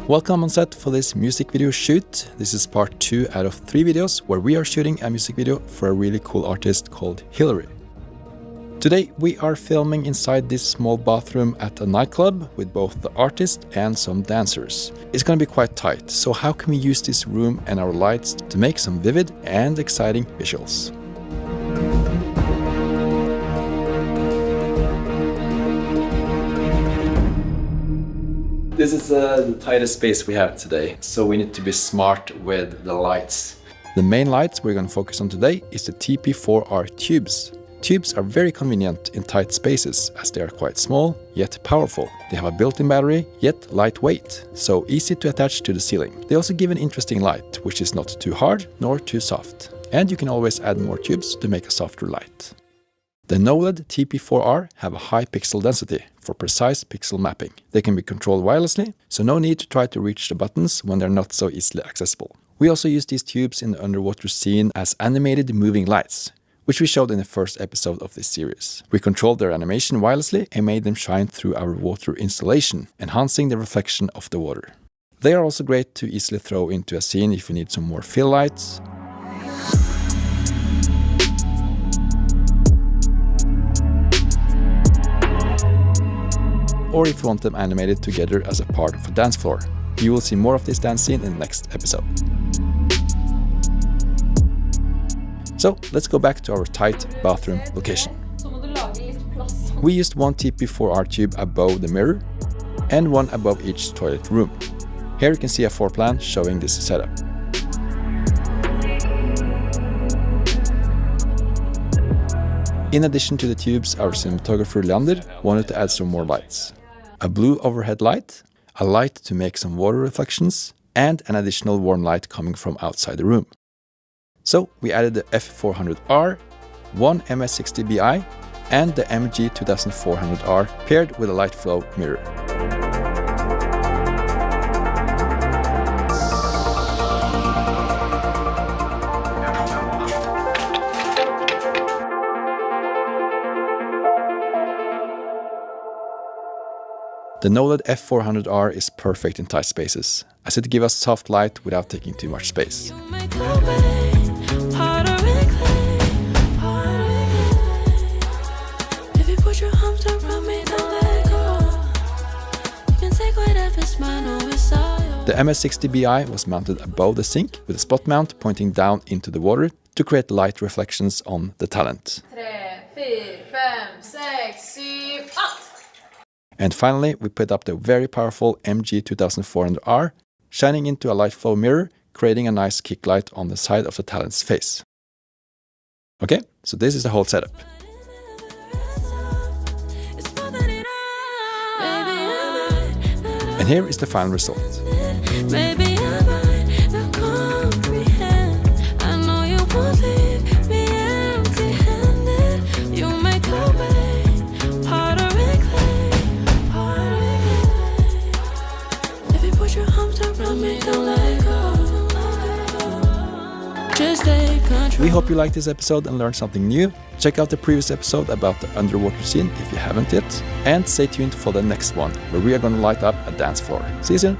Welcome on set for this music video shoot. This is part 2 out of 3 videos where we are shooting a music video for a really cool artist called Hillary. Today we are filming inside this small bathroom at a nightclub with both the artist and some dancers. It's gonna be quite tight, so how can we use this room and our lights to make some vivid and exciting visuals? This is the tightest space we have today, so we need to be smart with the lights. The main lights we're going to focus on today is the TP4R tubes. Tubes are very convenient in tight spaces as they are quite small, yet powerful. They have a built-in battery, yet lightweight, so easy to attach to the ceiling. They also give an interesting light, which is not too hard nor too soft. And you can always add more tubes to make a softer light. The KNOWLED TP4R have a high pixel density for precise pixel mapping. They can be controlled wirelessly, so no need to try to reach the buttons when they're not so easily accessible. We also use these tubes in the underwater scene as animated moving lights, which we showed in the first episode of this series. We controlled their animation wirelessly and made them shine through our water installation, enhancing the reflection of the water. They are also great to easily throw into a scene if you need some more fill lights, or if you want them animated together as a part of a dance floor. You will see more of this dance scene in the next episode. So let's go back to our tight bathroom location. We used one TP4R tube above the mirror and one above each toilet room. Here you can see a floor plan showing this setup. In addition to the tubes, our cinematographer Leander wanted to add some more lights. A blue overhead light, a light to make some water reflections, and an additional warm light coming from outside the room. So we added the F400R, one MS60BI, and the MG2400R paired with a light flow mirror. The KNOWLED F400R is perfect in tight spaces, as it gives us soft light without taking too much space. The MS60BI was mounted above the sink with a spot mount pointing down into the water to create light reflections on the talent. 3, 4, 5, 6, 7, 8. And finally, we put up the very powerful MG2400R, shining into a light flow mirror, creating a nice kick light on the side of the talent's face. Okay, so this is the whole setup. And here is the final result. We hope you liked this episode and learned something new. Check out the previous episode about the underwater scene if you haven't yet. And stay tuned for the next one, where we are going to light up a dance floor. See you soon!